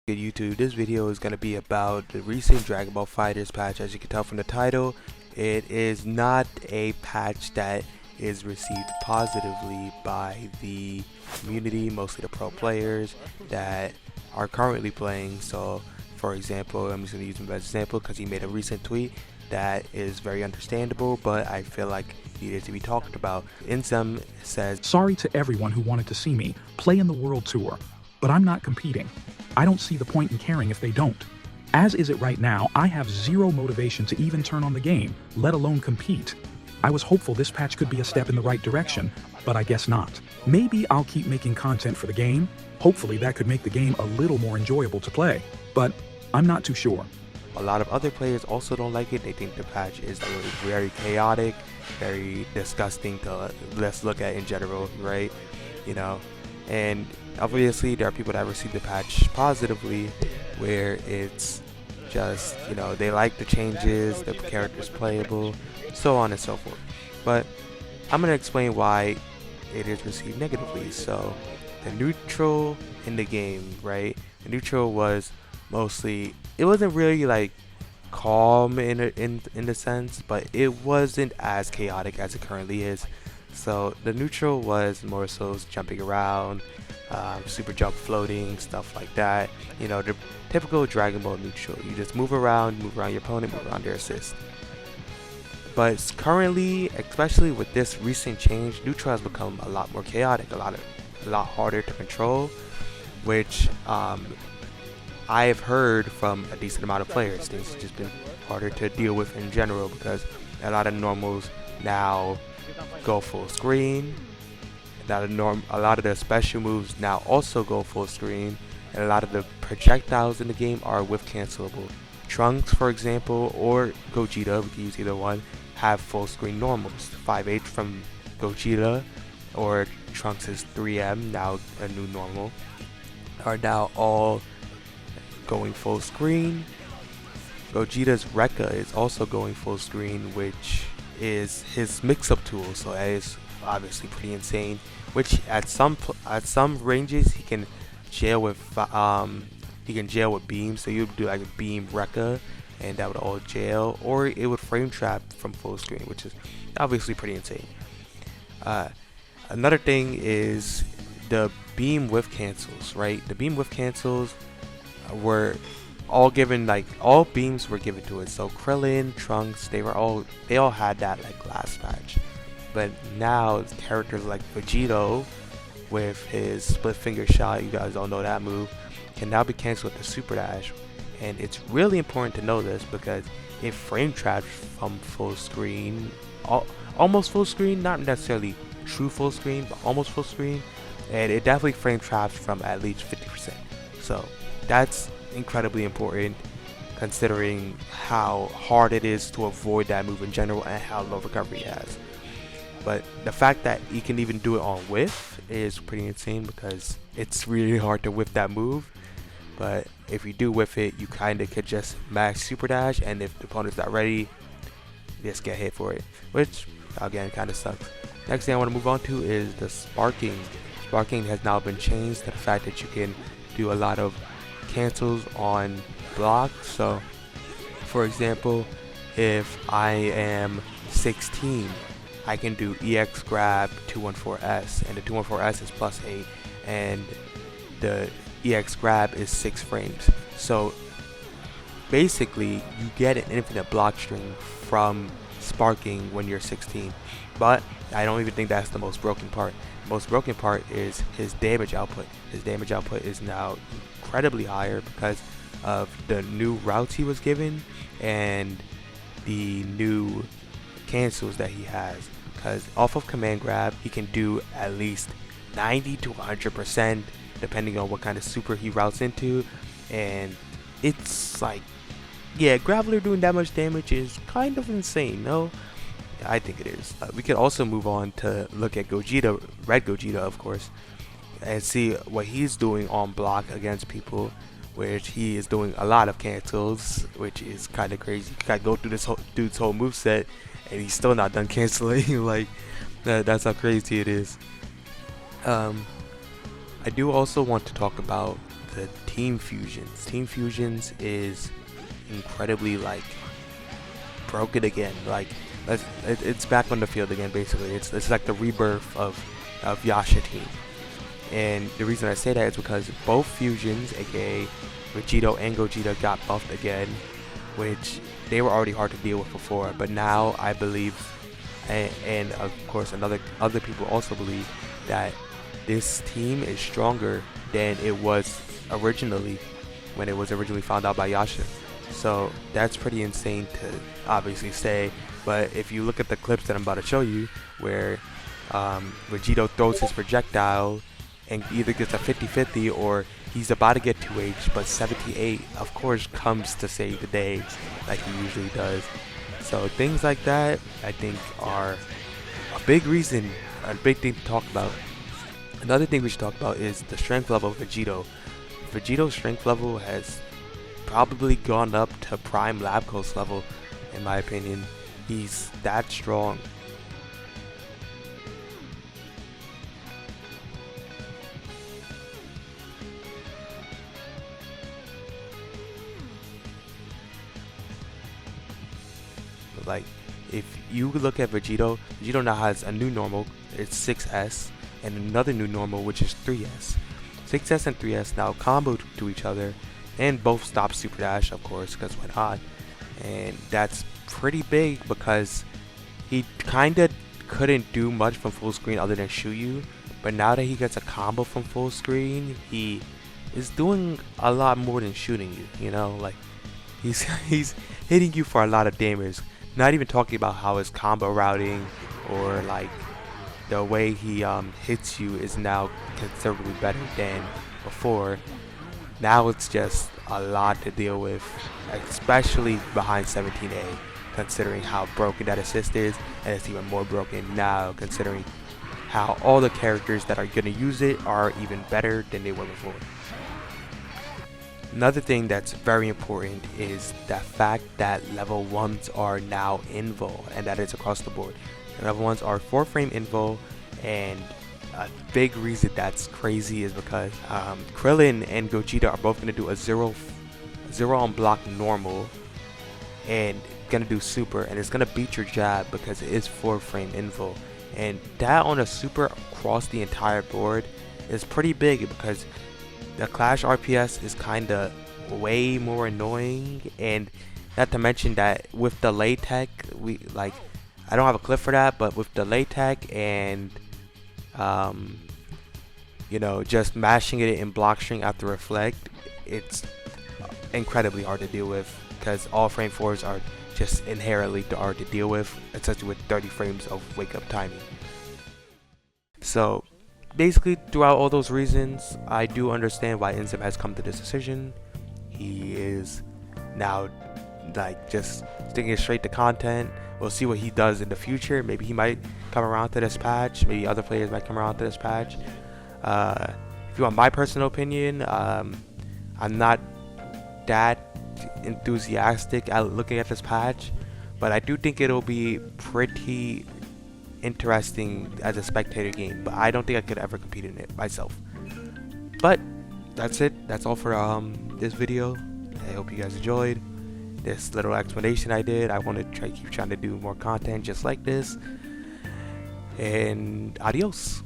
YouTube, this video is going to be about the recent Dragon Ball FighterZ patch. As you can tell from the title, it is not a patch that is received positively by the community, mostly the pro players that are currently playing. So for example, I'm just going to use him as an example because he made a recent tweet that is very understandable, but I feel like needed to be talked about. Invincible says, "Sorry to everyone who wanted to see me play in the World Tour, but I'm not competing. I don't see the point in caring if they don't. As is it right now, I have zero motivation to even turn on the game, let alone compete. I was hopeful this patch could be a step in the right direction, but I guess not. Maybe I'll keep making content for the game. Hopefully that could make the game a little more enjoyable to play, but I'm not too sure." A lot of other players also don't like it. They think the patch is very chaotic, very disgusting to let's look at in general, right? You know, and obviously there are people that receive the patch positively, where it's just, you know, they like the changes, the character's playable, so on and so forth. But I'm gonna explain why it is received negatively. So the neutral in the game, right? The neutral was mostly, it wasn't really like calm in the sense, but it wasn't as chaotic as it currently is. So the neutral was more so jumping around, super jump floating, stuff like that. You know, the typical Dragon Ball neutral. You just move around your opponent, move around their assist. But currently, especially with this recent change, neutral has become a lot more chaotic, a lot harder to control, which I have heard from a decent amount of players. Things have just been harder to deal with in general because a lot of normals now go full screen. A lot of the special moves now also go full screen, and a lot of the projectiles in the game are whiff cancelable. Trunks, for example, or Gogeta, we can use either one, have full screen normals. 5H from Gogeta or Trunks' 3M, now a new normal, are now all going full screen. Gogeta's Rekka is also going full screen, which is his mix-up tool, so that is obviously pretty insane. Which at some ranges he can jail with beam, so you would do like a beam Rekka, and that would all jail, or it would frame trap from full screen, which is obviously pretty insane. Another thing is the beam whiff cancels, right? The beam whiff cancels were all given, like all beams were given to it. So Krillin, Trunks, they all had that like last patch. But now characters like Vegito with his split finger shot, you guys all know that move, can now be cancelled with the super dash. And it's really important to know this because it frame traps from full screen, almost full screen, not necessarily true full screen, but almost full screen, and it definitely frame traps from at least 50%. So that's incredibly important considering how hard it is to avoid that move in general and how low recovery it has. But the fact that you can even do it on whiff is pretty insane because it's really hard to whiff that move. But if you do whiff it, you kind of could just max super dash, and if the opponent's not ready, just get hit for it, which again kind of sucks. Next thing I want to move on to is the sparking. Sparking has now been changed to the fact that you can do a lot of cancels on block. So for example, if I am 16, I can do EX grab 214S, and the 214S is +8, and the EX grab is 6 frames. So basically you get an infinite block string from sparking when you're 16. But I don't even think that's the most broken part. The most broken part is his damage output. His damage output is now incredibly higher because of the new routes he was given and the new cancels that he has. Because off of command grab, he can do at least 90 to 100% depending on what kind of super he routes into, and it's like, yeah, Graveler doing that much damage is kind of insane, no? I think it is. We could also move on to look at Gogeta, Red Gogeta of course, and see what he's doing on block against people, which he is doing a lot of cancels, which is kind of crazy. You gotta go through this whole dude's whole moveset, and he's still not done canceling. Like that's how crazy it is. I do also want to talk about the team fusions. Team fusions is incredibly like broken again. Like it's back on the field again. Basically, it's like the rebirth of Yasha team. And the reason I say that is because both fusions, aka Vegito and Gogeta, got buffed again, which they were already hard to deal with before. But now I believe, and of course other people also believe, that this team is stronger than it was originally when it was originally found out by Yasha. So that's pretty insane to obviously say. But if you look at the clips that I'm about to show you, where Vegito throws his projectile and either gets a 50-50 or he's about to get 2H, but 78 of course comes to save the day like he usually does. So things like that I think are a big reason, a big thing to talk about. Another thing we should talk about is the strength level of Vegito. Vegito's strength level has probably gone up to prime Labco's level, in my opinion. He's that strong. Like, if you look at Vegito now has a new normal, it's 6S, and another new normal, which is 3S. 6S and 3S now combo to each other, and both stop Super Dash, of course, because why not? And that's pretty big because he kinda couldn't do much from full screen other than shoot you, but now that he gets a combo from full screen, he is doing a lot more than shooting you, you know? Like, he's hitting you for a lot of damage. Not even talking about how his combo routing or like the way he hits you is now considerably better than before. Now it's just a lot to deal with, especially behind 17A, considering how broken that assist is, and it's even more broken now considering how all the characters that are going to use it are even better than they were before. Another thing that's very important is the fact that level 1s are now invo, and that is across the board. Level 1s are 4-frame invo, and a big reason that's crazy is because Krillin and Gogeta are both going to do a 0 on block normal and going to do super, and it's going to beat your jab because it is 4-frame invo. And that on a super across the entire board is pretty big because the Clash RPS is kinda way more annoying, and not to mention that with delay tech, I don't have a clip for that, but with delay tech and you know, just mashing it in block string after reflect, it's incredibly hard to deal with because all frame 4s are just inherently hard to deal with, especially with 30 frames of wake up timing. So basically, throughout all those reasons, I do understand why Invincible has come to this decision. He is now like just sticking straight to content. We'll see what he does in the future. Maybe he might come around to this patch. Maybe other players might come around to this patch. If you want my personal opinion, I'm not that enthusiastic at looking at this patch, but I do think it'll be pretty interesting as a spectator game, but I don't think I could ever compete in it myself. But that's it. That's all for this video. I hope you guys enjoyed this little explanation I did. I want to keep trying to do more content just like this, and adios.